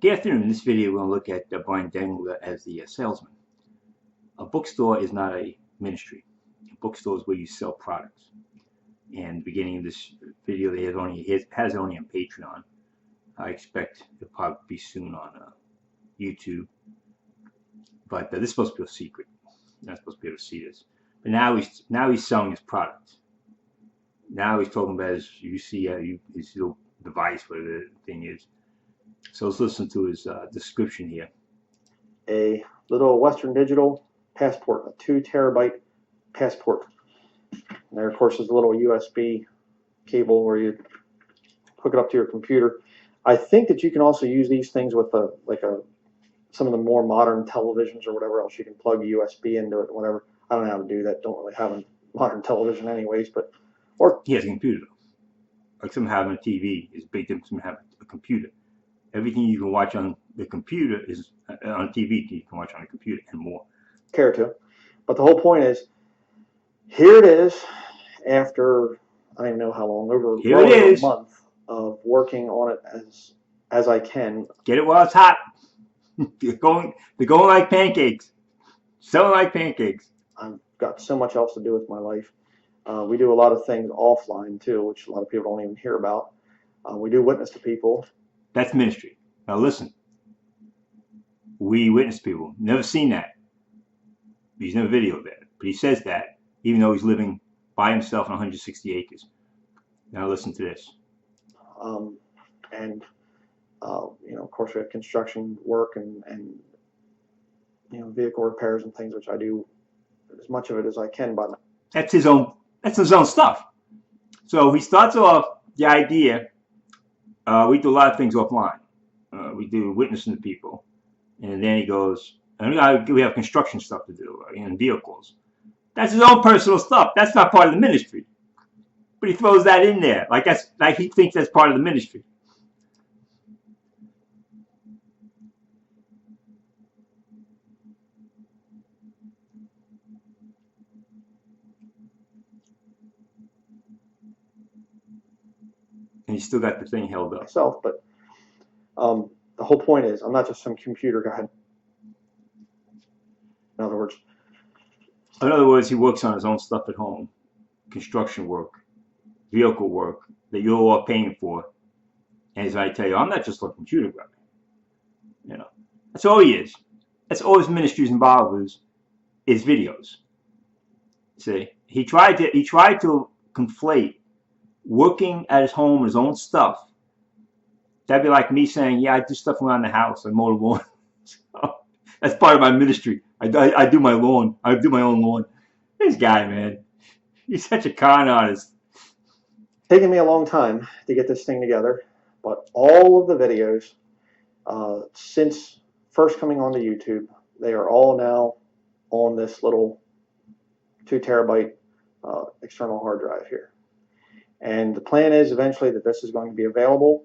Good afternoon. In this video, we're going to look at Bryan Denlinger as the salesman. A bookstore is not a ministry. A bookstore is where you sell products. And the beginning of this video, it has only on Patreon. I expect it'll probably be soon on YouTube. But this is supposed to be a secret. You're not supposed to be able to see this. But now he's selling his product. Now he's talking about his little device, whatever the thing is. So let's listen to his description here. A little Western Digital passport, a 2 terabyte passport. And there, of course, is a little USB cable where you hook it up to your computer. I think that you can also use these things with some of the more modern televisions or whatever else. You can plug USB into it, whatever. I don't know how to do that. Don't really have a modern television anyways, but He has a computer. Like some having a TV is big difference from having a computer. Everything you can watch on the computer is on TV. You can watch on the computer and more. Care to. But the whole point is, here it is after, I don't even know how long, over a month of working on it as I can. Get it while it's hot. They're going like pancakes. Selling like pancakes. I've got so much else to do with my life. We do a lot of things offline too, which a lot of people don't even hear about. We do witness to people. That's ministry. Now listen. We witness people. Never seen that. He's never videoed that. But he says that, even though he's living by himself on 160 acres. Now listen to this. Of course, we have construction work and vehicle repairs and things, which I do as much of it as I can. But that's his own stuff. So he starts off the idea. We do a lot of things offline. We do witnessing to people, and then he goes, and we have construction stuff to do in vehicles. That's his own personal stuff. That's not part of the ministry, but he throws that in there like he thinks that's part of the ministry. And he's still got the thing held up. Myself, but the whole point is, I'm not just some computer guy. In other words, he works on his own stuff at home, construction work, vehicle work that you're all paying for. And as I tell you, I'm not just a computer guy. That's all he is. That's all his ministry is involved with is videos. See, he tried to conflate working at his home, his own stuff. That'd be like me saying, yeah, I do stuff around the house. I mow the lawn. So, that's part of my ministry. I do my lawn. I do my own lawn. This guy, man, he's such a con artist. Taken me a long time to get this thing together, but all of the videos since first coming onto YouTube, they are all now on this little 2 terabyte external hard drive here. And the plan is eventually that this is going to be available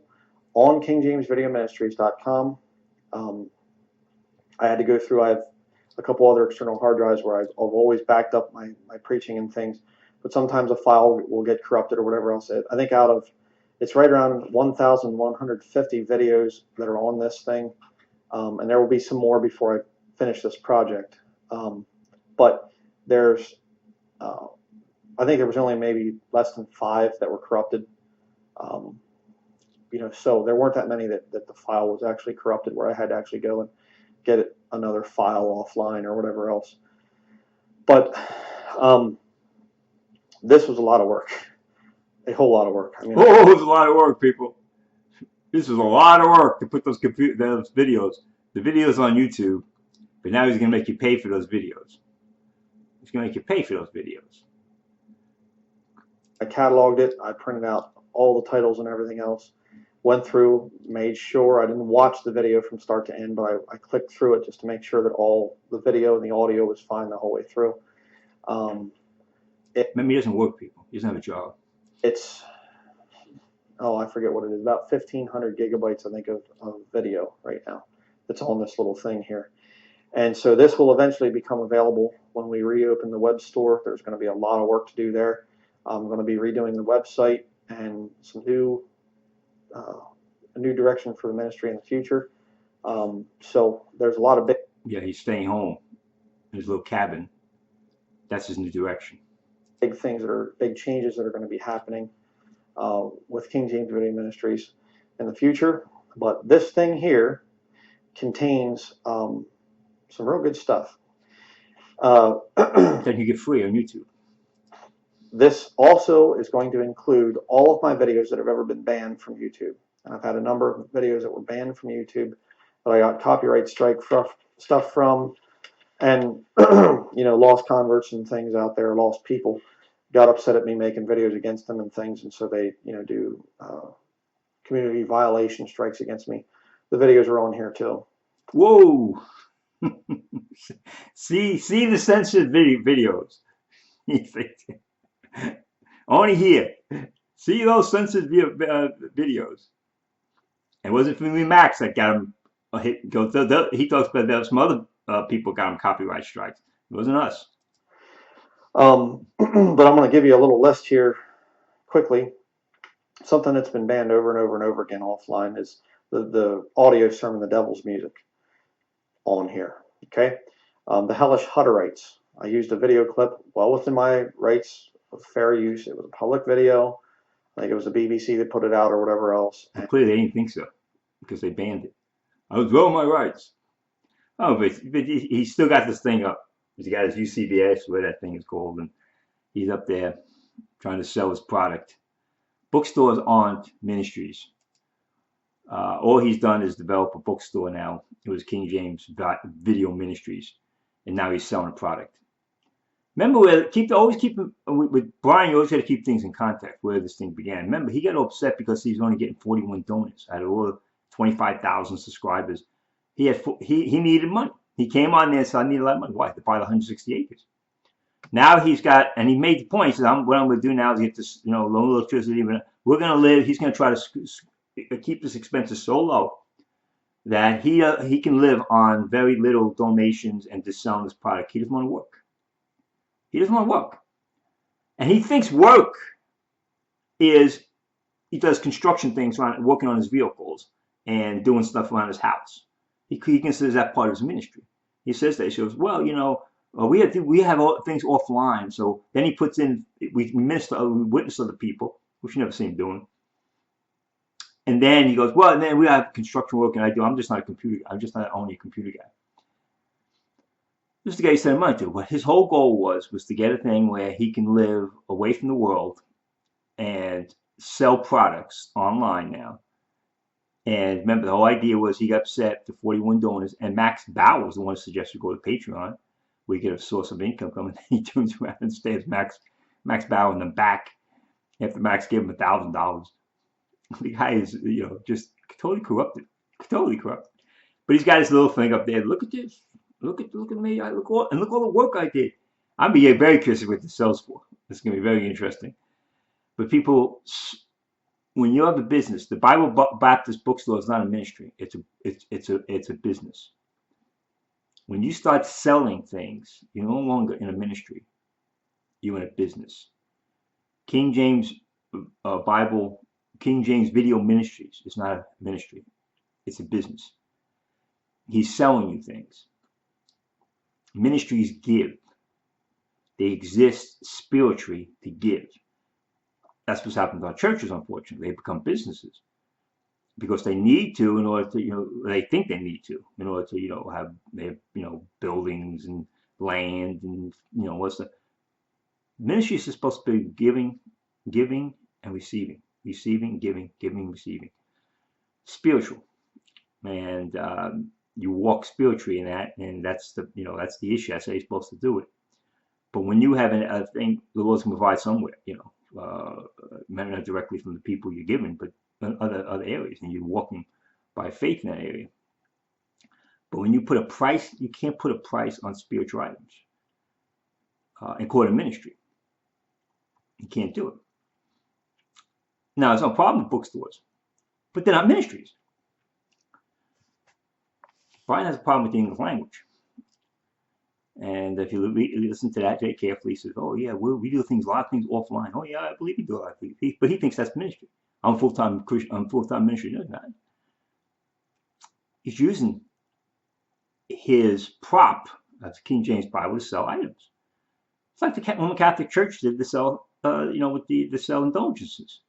on KingJamesVideoMinistries.com. I had to go through, I have a couple other external hard drives where I've always backed up my preaching and things, but sometimes a file will get corrupted or whatever else. I think it's right around 1,150 videos that are on this thing, and there will be some more before I finish this project. But there's I think there was only maybe less than 5 that were corrupted. So there weren't that many that the file was actually corrupted where I had to actually go and get another file offline or whatever else. But this was a lot of work, a whole lot of work. It was a lot of work, people. This was a lot of work to put those videos. The videos on YouTube, but now he's going to make you pay for those videos. He's going to make you pay for those videos. I cataloged it. I printed out all the titles and everything else. Went through, made sure I didn't watch the video from start to end, but I clicked through it just to make sure that all the video and the audio was fine the whole way through. Maybe he doesn't work, people. He doesn't have a job. It's, I forget what it is, about 1,500 gigabytes, I think, of video right now that's on this little thing here. And so this will eventually become available when we reopen the web store. There's going to be a lot of work to do there. I'm going to be redoing the website and some a new direction for the ministry in the future. So there's a lot of Yeah, he's staying home in his little cabin. That's his new direction. big things that are big changes that are going to be happening with King James Video Ministries in the future. But this thing here contains some real good stuff. That you get free on YouTube. This also is going to include all of my videos that have ever been banned from YouTube. And I've had a number of videos that were banned from YouTube that I got copyright strike stuff from, and lost converts and things out there, lost people got upset at me making videos against them and things, and so they do community violation strikes against me. The videos are on here too. Whoa! see the censored videos. Only here. See those censored videos. It wasn't for me, Max, that got him a hit. He talks about that some other people got him copyright strikes. It wasn't us. But I'm going to give you a little list here quickly. Something that's been banned over and over and over again offline is the audio sermon, The Devil's Music, on here. Okay. The Hellish Hutterites. I used a video clip well within my rights of fair use. It was a public video. I think it was the BBC that put it out or whatever else. And clearly they didn't think so because they banned it. I was well my rights. Oh, but he still got this thing up. He's got his UCBS, whatever that thing is called, and he's up there trying to sell his product. Bookstores aren't ministries. All he's done is develop a bookstore now. It was King James Video Ministries, and now he's selling a product. Remember, always keep with Bryan. You always got to keep things in context where this thing began. Remember, he got upset because he was only getting 41 donors out of all the 25,000 subscribers. He needed money. He came on there and said, "I need a lot of money. Why? To buy the 160 acres." Now he's got, and he made the point. He said, "What I'm going to do now is get this, low electricity. We're going to live." He's going to try to keep his expenses so low that he can live on very little donations and just selling his product. He doesn't want to work. He doesn't want to work. And he thinks work is, he does construction things, working on his vehicles and doing stuff around his house. He considers that part of his ministry. He says that. He says, well, we have all things offline. So then he puts in, we witness other people, which you never see him doing. And then he goes, well, and then we have construction work, and I'm just not only a computer guy. This is the guy he sent money to. What his whole goal was to get a thing where he can live away from the world and sell products online now. And remember, the whole idea was he got upset to 41 donors, and Max Bauer was the one who suggested go to Patreon. We get a source of income coming. He turns around and stares Max Bauer in the back after Max gave him $1,000. The guy is, just totally corrupted. But he's got his little thing up there. Look at this. Look at me. Look all the work I did. I'm being very curious what this sells for. This is going to be very interesting. But people, when you have a business, the Bible Baptist Bookstore is not a ministry. It's a business. When you start selling things, you're no longer in a ministry. You're in a business. King James Video Ministries is not a ministry. It's a business. He's selling you things. Ministries give. They exist spiritually to give. That's what's happened to our churches, unfortunately. They become businesses because they need to, in order to, they think they need to, in order to, have buildings and land and, what's the ministries is supposed to be giving and receiving, giving, receiving, spiritual, and you walk spiritually in that, and that's the issue. That's how you're supposed to do it. But when you have a thing, the Lord's going to provide somewhere, maybe not directly from the people you're giving, but other areas, and you're walking by faith in that area. But when you put a price, you can't put a price on spiritual items and call it a ministry. You can't do it. Now, there's no problem with bookstores, but they're not ministries. Bryan has a problem with the English language. And if you listen to that very carefully, he says, oh, yeah, we do a lot of things offline. Oh, yeah, I believe we do a lot of things. But he thinks that's ministry. I'm full-time Christian. I'm full-time ministry. No, it's not. He's using his prop, that's King James Bible, to sell items. It's like the Roman Catholic Church did to sell, with the sell indulgences.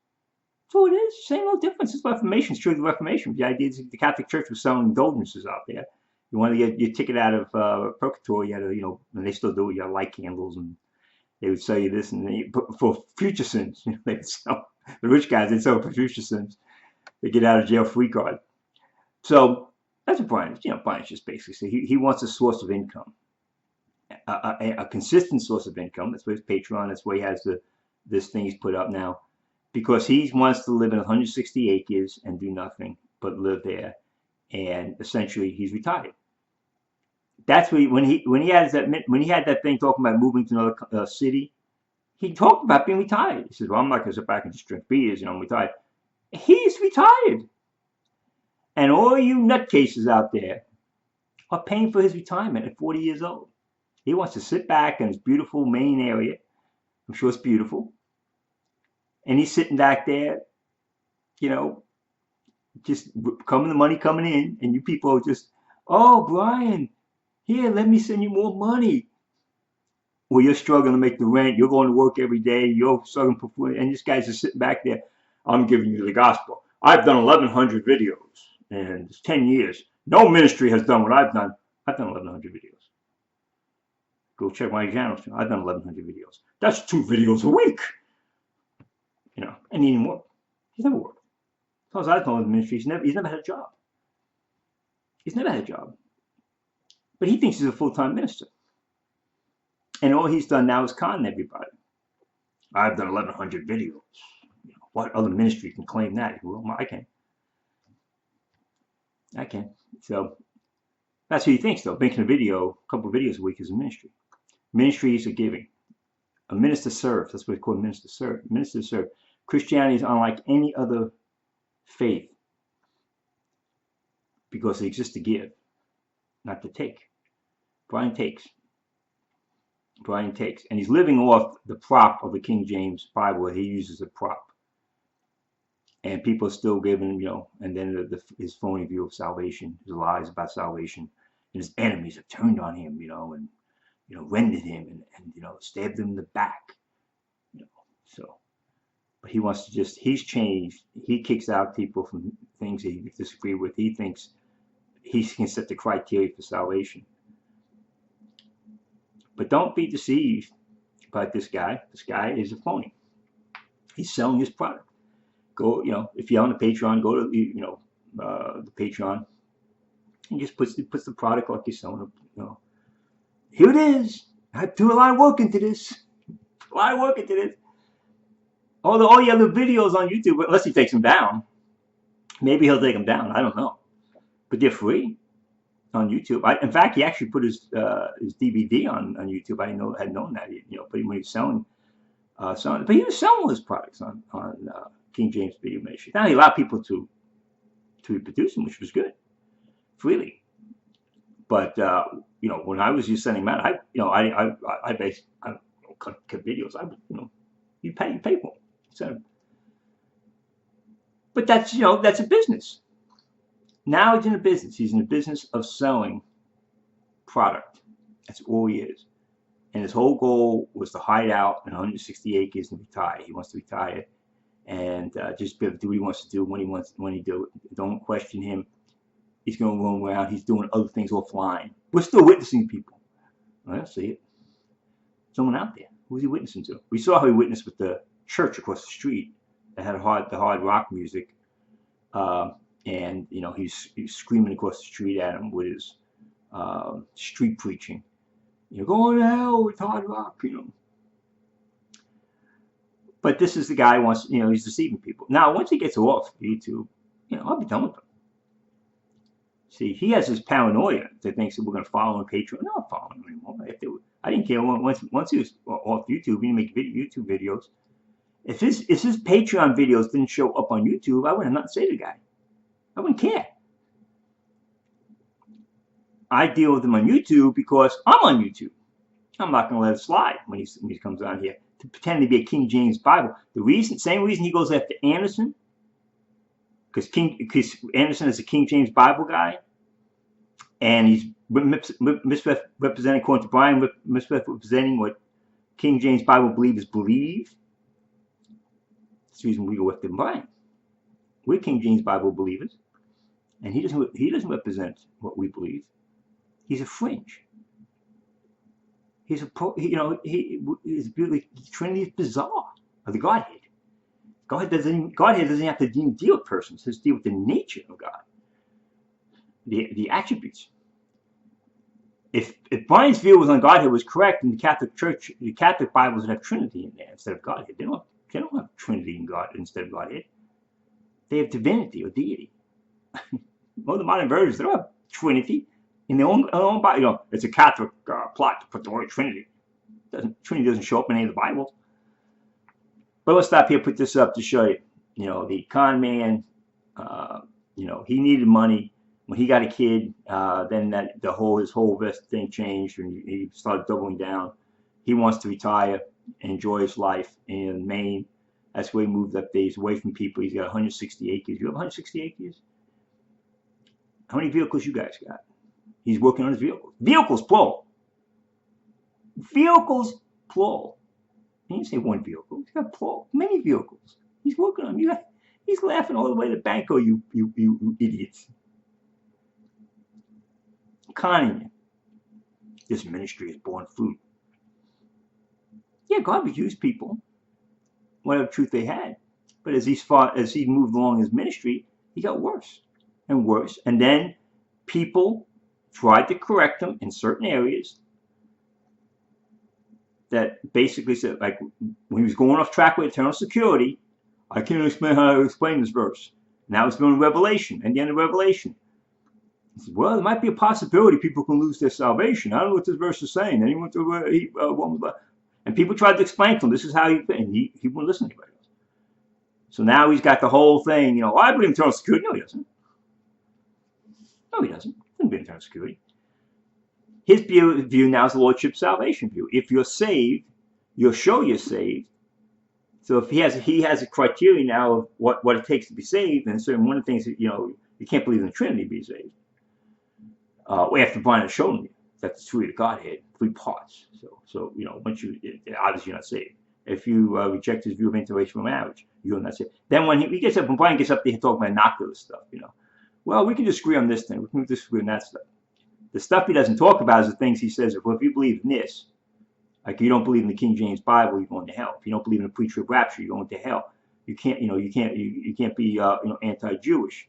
So it is, same old difference. It's Reformation. It's true of the Reformation. The idea is the Catholic Church was selling indulgences out there. You want to get your ticket out of purgatory, you had to, and they still do it, you had light candles, and they would sell you this, and for future sins, they would sell, the rich guys, they'd sell for future sins. They get out of jail free card. So that's what Bryan, Bryan's just basically saying. He wants a source of income, a consistent source of income. That's why his Patreon, that's why he has this thing he's put up now, because he wants to live in 160 acres and do nothing but live there, and essentially he's retired. That's what when he had that thing talking about moving to another city, he talked about being retired. He says, "Well, I'm not going to sit back and just drink beers, I'm retired." He's retired, and all you nutcases out there are paying for his retirement at 40 years old. He wants to sit back in his beautiful Maine area. I'm sure it's beautiful. And he's sitting back there, just the money coming in, and you people are just, "Oh, Bryan, here, let me send you more money." Well, you're struggling to make the rent. You're going to work every day. You're struggling for food, and this guy's just sitting back there. "I'm giving you the gospel. I've done 1,100 videos, and it's 10 years. No ministry has done what I've done. I've done 1,100 videos. Go check my channel. I've done 1,100 videos. That's 2 videos a week. And he didn't work. He's never worked. As far as I know in the ministry, he's never had a job. He's never had a job. But he thinks he's a full-time minister. And all he's done now is con everybody. I've done 1,100 videos. What other ministry can claim that? Well, I can. So that's what he thinks, though. Making a couple of videos a week is a ministry. Ministries are giving. A minister serves. That's what it's called, minister serve. Minister serve. Christianity is unlike any other faith because it exists to give, not to take. Bryan takes. And he's living off the prop of the King James Bible. He uses a prop. And people are still giving, and then his phony view of salvation, his lies about salvation. And his enemies have turned on him, and, rendered him and stabbed him in the back. So, but he wants to he's changed. He kicks out people from things that he disagree with. He thinks he can set the criteria for salvation. But don't be deceived by this guy. This guy is a phony. He's selling his product. Go, if you're on the Patreon, go to the Patreon, and just puts the product like you're selling it. Here it is. I do a lot of work into this. All the other videos on YouTube, unless he takes them down. Maybe he'll take them down. I don't know. But they're free on YouTube. In fact, he actually put his DVD on YouTube. I hadn't known that. But when he was selling, but he was selling his products on King James Video Ministry. Now he allowed people to reproduce them, which was good, freely. But when I was just sending them out, I basically cut videos. You pay for them. So, but that's a business. Now he's in a business. He's in the business of selling product. That's all he is. And his whole goal was to hide out in 160 acres and retire. He wants to retire and just be able to do what he wants to do when he do it. Don't question him. He's going to roam around. He's doing other things offline. We're still witnessing people. Well, see it. Someone out there. Who's he witnessing to? We saw how he witnessed with the church across the street that had the hard rock music. And he's screaming across the street at him with his street preaching. Going to hell with hard rock, But this is the guy who wants, he's deceiving people. Now, once he gets off YouTube, I'll be done with him. See, he has this paranoia that thinks that we're going to follow him on Patreon. No, I'm not following him anymore. I didn't care. Once he was off YouTube, he didn't make YouTube videos. If his Patreon videos didn't show up on YouTube, I wouldn't have nothing to say to the guy. I wouldn't care. I deal with him on YouTube because I'm on YouTube. I'm not going to let it slide when he comes on here to pretend to be a King James Bible. Same reason he goes after Anderson, because Anderson is a King James Bible guy. and he's misrepresenting, according to Bryan, misrepresenting what King James Bible believers believe. That's the reason we go after Bryan. We're King James Bible believers, and he doesn't represent what we believe. He's a fringe. He's a he is really, Trinity is bizarre. Of the Godhead. Godhead doesn't have to even deal with persons. It has to deal with the nature of God, the attributes. If Bryan's view was on Godhead was correct, in the Catholic Church, the Catholic Bibles would have Trinity in there instead of Godhead. They don't have Trinity in God instead of Godhead. They have divinity or deity. Well, the modern versions, they don't have Trinity in their own Bible. It's a Catholic plot to put the word Trinity. Trinity doesn't show up in any of the Bibles. But let's stop here, put this up to show you. The con man, he needed money. When he got a kid, then his whole thing changed, and he started doubling down. He wants to retire and enjoy his life in Maine. That's where he moved up there. He's away from people. He's got 160 acres. You have 160 acres? How many vehicles you guys got? He's working on his vehicles. Vehicles, plural. Vehicles, plural. He didn't say one vehicle. He's got plural. Many vehicles. He's working on them. He's laughing all the way to Banco, you idiots. Conning you. This ministry is born fruit. Yeah, God would use people, whatever truth they had. But as he moved along his ministry, he got worse and worse. And then people tried to correct him in certain areas that basically said, like when he was going off track with eternal security, I can't explain how to explain this verse. Now it's going to Revelation, and the end of Revelation. He said, well, there might be a possibility people can lose their salvation. I don't know what this verse is saying. And he went to and people tried to explain to him, this is how and he wouldn't listen to anybody else. So now he's got the whole thing, I believe in eternal security. No, he doesn't. No, he doesn't. He doesn't believe in eternal security. His view now is the Lordship salvation view. If you're saved, you'll show you're saved. So if he has a criteria now of what it takes to be saved, and so one of the things that, you can't believe in the Trinity to be saved. After Bryan has shown you that the three of the Godhead, 3 parts. So once obviously you're not saved. If you reject his view of interracial marriage, you're not saved. Then when Bryan gets up there, he talks about innocuous stuff. Well, we can disagree on this thing. We can disagree on that stuff. The stuff he doesn't talk about is the things he says, well, if you believe in this, like you don't believe in the King James Bible, you're going to hell. If you don't believe in the pre-trib rapture, you're going to hell. You can't be anti-Jewish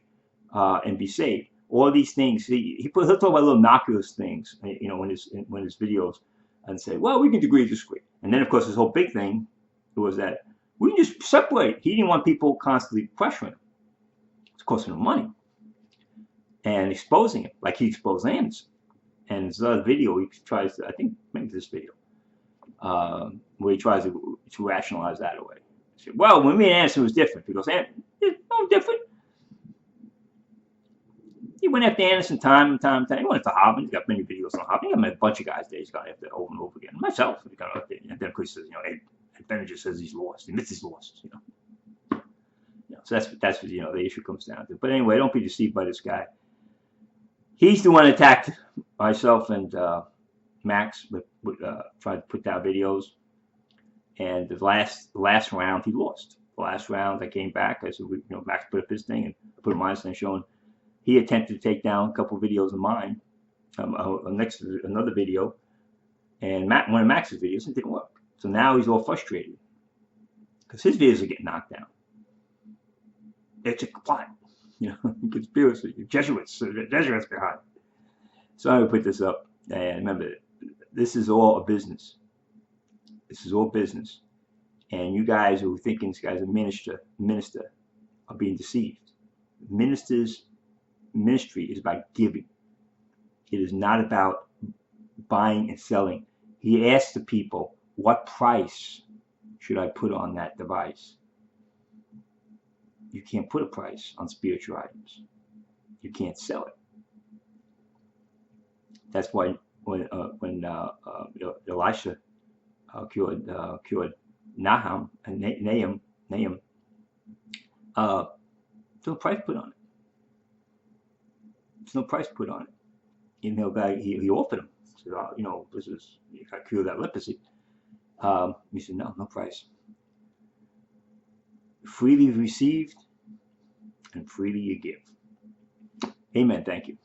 and be saved. All these things, he'll talk about little innocuous things, in his videos, and say, well, we can agree to disagree. And then, of course, his whole big thing was that we can just separate. He didn't want people constantly questioning him. It's costing him money and exposing him, like he exposed Anderson. And there's another video he tries to, I think maybe this video, where he tries to rationalize that away. He said, well, when me and Anderson was different, because it's no different. He went after Anderson time and time and time. He went after Hobbin. He's got many videos on Hobbin. He got a bunch of guys there. He's gone after over and over again. Myself, he got up there. And then, of course, he says, Ed Denlinger says he's lost. He missed his losses, So that's what the issue comes down to. But anyway, don't be deceived by this guy. He's the one that attacked myself and Max, tried to put down videos. And the last round, he lost. The last round, I came back. I said, Max put up his thing and I put mine and showing. He attempted to take down a couple of videos of mine, another video, and one of Max's videos, and it didn't work. So now he's all frustrated because his videos are getting knocked down. It's a plot, conspiracy, Jesuits behind. So I'm gonna put this up, and remember, this is all a business. This is all business, and you guys who are thinking this guy's a minister are being deceived. Ministry is about giving. It is not about buying and selling. He asked the people, what price should I put on that device? You can't put a price on spiritual items. You can't sell it. That's why when Elisha cured Nahum and Nahum, there's no price put on it. There's no price put on it. guy, he offered him. He said, this is, you got to cure that leprosy. He said, no price. Freely received and freely you give. Amen. Thank you.